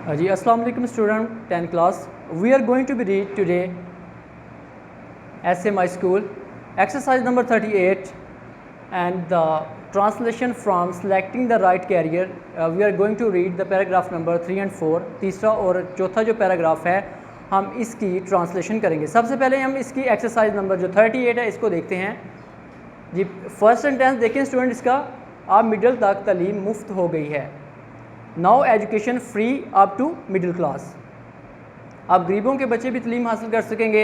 जी अस्सलाम वालेकुम student 10th class. We are going to be read today essay My School exercise number 38 and the translation from selecting the right career. We are going to read the paragraph number 3 and 4. तीसरा और चौथा जो paragraph है हम इसकी translation करेंगे. सबसे पहले हम इसकी एक्सरसाइज नंबर जो 38 है इसको देखते हैं जी. फर्स्ट सेंटेंस देखें स्टूडेंट इसका, आप मिडिल तक तालीम मुफ्त हो गई है. Now education free up to middle class. अब गरीबों के बच्चे भी तालीम हासिल कर सकेंगे.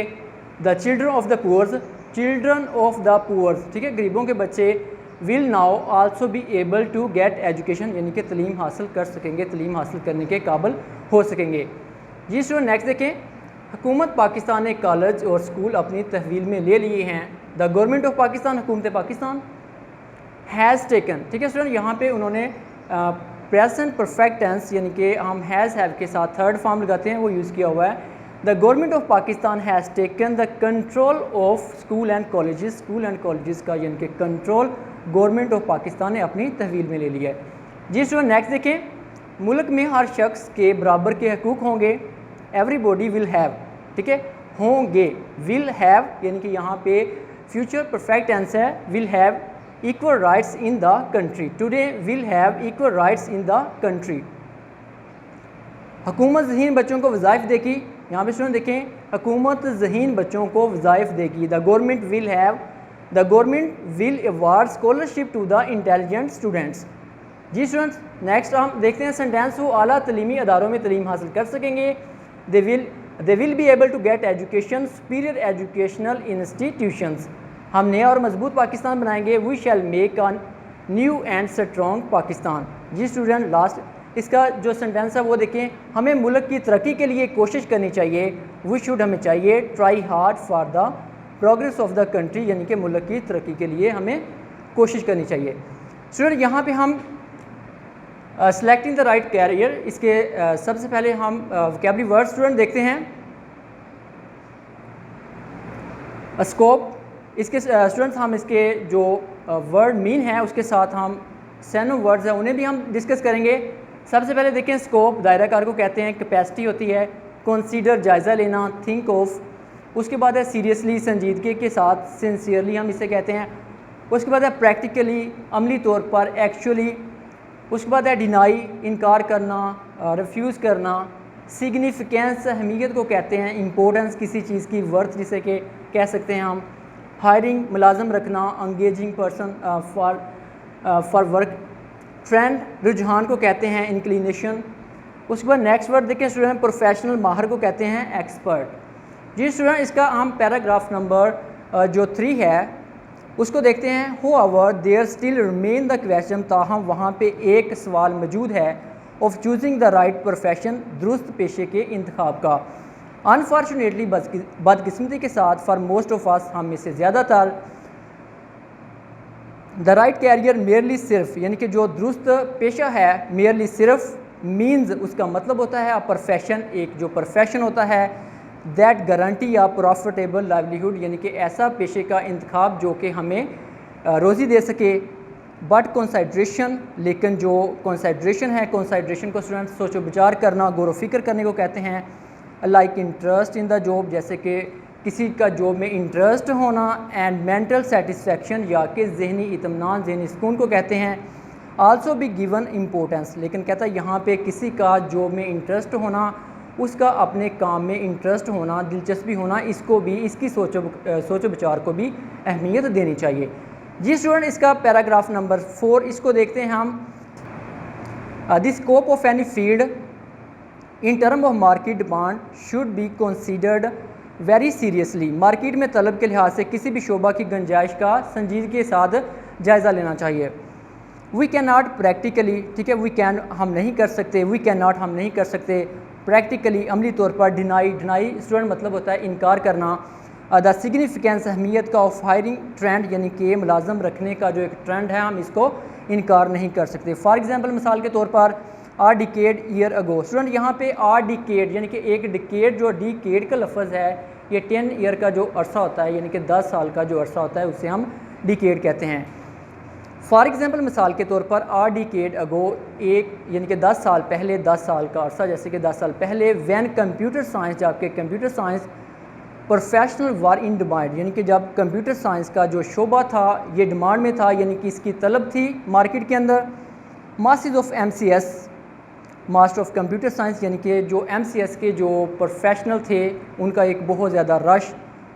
The children of the poors, children of the poors, ठीक है, गरीबों के बच्चे will now also be able to get education, यानी कि तालीम हासिल कर सकेंगे, तालीम हासिल करने के काबिल हो सकेंगे. जी स्टूडेंट नेक्स्ट देखें, हुकूमत पाकिस्तान ने कॉलेज और स्कूल अपनी तहवील में ले लिए हैं. द गवर्नमेंट ऑफ पाकिस्तान, हुकूमत पाकिस्तान, हैज़ टेकन, ठीक है स्टूडेंट, यहाँ पे उन्होंने प्रेजेंट परफेक्ट टेंस यानी कि हम हैज़ हैव के साथ थर्ड फॉर्म लगाते हैं वो यूज़ किया हुआ है. The government of Pakistan has taken the control of school and colleges, school and colleges का यानी कि कंट्रोल गवर्नमेंट ऑफ पाकिस्तान ने अपनी तहवील में ले लिया है. जी स्टूडेंट नेक्स्ट देखें, मुल्क में हर शख्स के बराबर के हकूक़ होंगे. एवरीबॉडी विल हैव, ठीक है, होंगे, विल हैव यानी कि यहाँ पे फ्यूचर परफेक्ट टेंस है. Will have equal rights in the country. Today we'll have equal rights in the country. हुकूमत ज़हीन बच्चों को वज़ाइफ देगी. यहाँ पे स्टूडेंट देखें, हुकूमत ज़हीन बच्चों को वज़ाइफ देगी. The government will have, the government will award scholarship to the intelligent students. जी स्टूडेंट्स नेक्स्ट हम देखते हैं सेंटेंस, वो आला तलीमी अदारों में तलीम हासिल कर सकेंगे. They will be able to get education superior educational institutions. हम नया और मजबूत पाकिस्तान बनाएंगे. We shall make a new and strong Pakistan. जी स्टूडेंट लास्ट इसका जो सेंटेंस है वो देखें, हमें मुल्क की तरक्की के लिए कोशिश करनी चाहिए. वी शुड, हमें चाहिए, try hard for the progress of the country, यानी कि मुल्क की तरक्की के लिए हमें कोशिश करनी चाहिए. स्टूडेंट यहाँ पे हम सेलेक्टिंग द राइट कैरियर, इसके सबसे पहले हम वोकैबुलरी वर्ड स्टूडेंट देखते हैं. स्कोप, इसके स्टूडेंट्स हम इसके जो वर्ड मीन है उसके साथ हम सैनो वर्ड्स हैं उन्हें भी हम डिस्कस करेंगे. सबसे पहले देखें स्कोप, दायरा कार को कहते हैं. कैपेसिटी होती है कंसीडर, जायज़ा लेना, थिंक ऑफ. उसके बाद है सीरियसली, संजीदगी के साथ, सिंसियरली हम इसे कहते हैं. उसके बाद है प्रैक्टिकली, अमली तौर पर, एक्चुअली. उसके बाद है डिनाई, इनकार करना, रिफ्यूज़ करना. सिग्निफिकेंस, अहमियत को कहते हैं. इम्पोर्टेंस, किसी चीज़ की वर्थ जिसे कि कह सकते हैं हम. हायरिंग, मुलाजम रखना. अंगेजिंग पर्सन फॉर वर्क. ट्रेंड, रुझान को कहते हैं. इंक्लिनेशन. उसके बाद नेक्स्ट वर्ड देखें स्टूडेंट, प्रोफेशनल, माहर को कहते हैं. एक्सपर्ट. जी स्टूडेंट इसका हम पैराग्राफ नंबर जो 3 है उसको देखते हैं. However there still remain the question, ताहम वहाँ पे एक सवाल मौजूद है. Of choosing the right profession, दुरुस्त पेशे के इंतखाब का. अनफॉर्चुनेटली, बदकिस्मती के साथ, फॉर मोस्ट ऑफ अस, हम में से ज़्यादातर, द राइट कैरियर मेयरली, सिर्फ, यानी कि जो दुरुस्त पेशा है, मेयरली सिर्फ, मीन्स उसका मतलब होता है प्रोफेशन, एक जो प्रोफेशन होता है, दैट गारंटी या प्रॉफिटेबल लाइवलीहुड, यानी कि ऐसा पेशे का इंतखाब जो कि हमें रोज़ी दे सके. बट कंसाइड्रेशन, लेकिन जो कंसाइड्रेशन है, कंसाइड्रेशन को स्टूडेंट सोचो विचार करना, गौर फिक्र करने को कहते हैं. Like interest in the job, जैसे कि किसी का जॉब में इंटरेस्ट होना. एंड मेंटल सेटिस्फेक्शन, या कि जहनी इत्मीनान, जहनी सुकून को कहते हैं. आल्सो बी गिवन इम्पोर्टेंस, लेकिन कहता है यहाँ पे किसी का जॉब में इंटरेस्ट होना, उसका अपने काम में इंटरेस्ट होना, दिलचस्पी होना, इसको भी, इसकी सोचो विचार को भी अहमियत देनी चाहिए. जी स्टूडेंट इसका पैराग्राफ नंबर 4 इसको देखते हैं हम. The scope of any field in term of market demand should be considered very seriously. Market में तलब के लिहाज से किसी भी शोबा की गुंजाइश का संजीदगी के साथ जायज़ा लेना चाहिए. वी कैन नॉट प्रैक्टिकली, ठीक है, वी कैन हम नहीं कर सकते, वी कैन नॉट हम नहीं कर सकते. प्रैक्टिकली अमली तौर पर. डिनाई, डिनाई स्टूडेंट मतलब होता है इनकार करना. द सिग्निफिकेंस, अहमियत का. ऑफ हायरिंग, ट्रेंड, यानी कि मुलाजम रखने का जो एक ट्रेंड है हम इसको इनकार नहीं कर सकते. फॉर एग्जांपल, मिसाल के तौर पर, आ डिकेड ईयर अगो. स्टूडेंट यहाँ पे आ डिकेड यानी कि एक डिकेड, जो डिकेड का लफ्ज़ है ये 10 ईयर का जो अरसा होता है, यानी कि 10 साल का जो अरसा होता है उसे हम डिकेड कहते हैं. फॉर एग्ज़ाम्पल मिसाल के तौर पर आर डिकेड अगो एक यानी कि 10 साल पहले, 10 साल का अर्सा जैसे कि 10 साल पहले, व्हेन कंप्यूटर साइंस, जबकि computer science professional war in demand, यानी कि जब कंप्यूटर साइंस का जो शोबा था ये डिमांड में था, यानी कि इसकी तलब थी मार्केट के अंदर। Masters of MCS, master of computer science, यानी कि जो MCS के जो प्रोफेशनल थे उनका एक बहुत ज़्यादा रश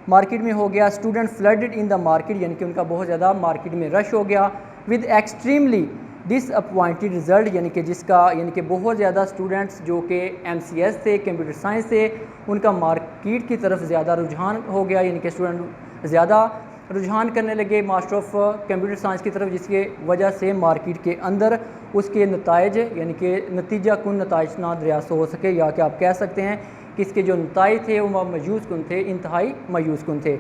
मार्केट में हो गया। Student flooded in the market, यानी कि उनका बहुत ज़्यादा मार्केट में रश हो गया। विद एक्सट्रीमली डिसअपॉइंटेड रिज़ल्ट, यानी कि जिसका यानी कि बहुत ज़्यादा स्टूडेंट्स जो कि MCS थे, कंप्यूटर साइंस थे, उनका मार्केट की तरफ ज़्यादा रुझान हो गया, यानी कि स्टूडेंट ज़्यादा रुझान करने लगे मास्टर ऑफ कंप्यूटर साइंस की तरफ, जिसकी वजह से मार्केट के अंदर उसके नताइज यानी कि नतीजा कुन नताइज ना दरियाफ्त हो सके, या कि आप कह सकते हैं कि इसके जो नताइज थे वो मायूस कुन थे, इंतहाई मायूस कुन थे।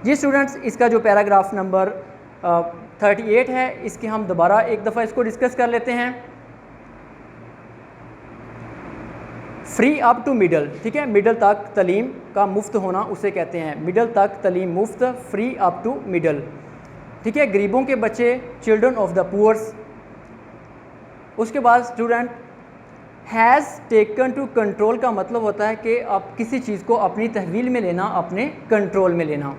जी स्टूडेंट्स, इसका जो पैराग्राफ नंबर 38 है, इसके हम दोबारा एक दफ़ा इसको डिस्कस कर लेते हैं। फ्री अप टू मिडल, ठीक है, मिडल तक तलीम का मुफ्त होना उसे कहते हैं, मिडल तक तलीम मुफ्त, फ्री अप टू मिडल, ठीक है। गरीबों के बच्चे, चिल्ड्रन ऑफ द पुअर्स। उसके बाद student has taken to control का मतलब होता है कि आप किसी चीज़ को अपनी तहवील में लेना, अपने कंट्रोल में लेना।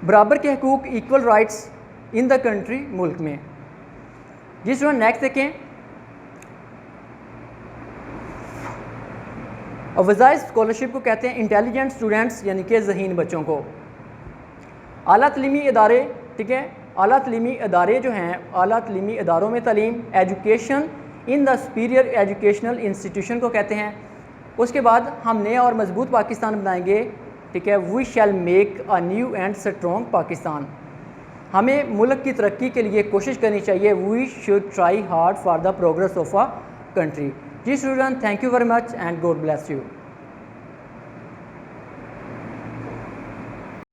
बराबर के हकूक़, equal rights in the country, मुल्क में। जी स्टूडेंट नेक्स्ट देखें, वज़ाइफ स्कॉलरशिप को कहते हैं इंटेलिजेंट स्टूडेंट्स, यानी कि ज़हीन बच्चों को। आला तलीमी इदारे, ठीक है, आला तलीमी इदारे जो हैं, आला तलीमी इदारों में तलीम, education in the superior educational institution को कहते हैं। उसके बाद हम नया और मजबूत पाकिस्तान बनाएंगे, ठीक है, we shall make a new and strong Pakistan. हमें मुल्क की तरक्की के लिए कोशिश करनी चाहिए, we should try hard for the progress of a country. जी student, thank you very much and God bless you.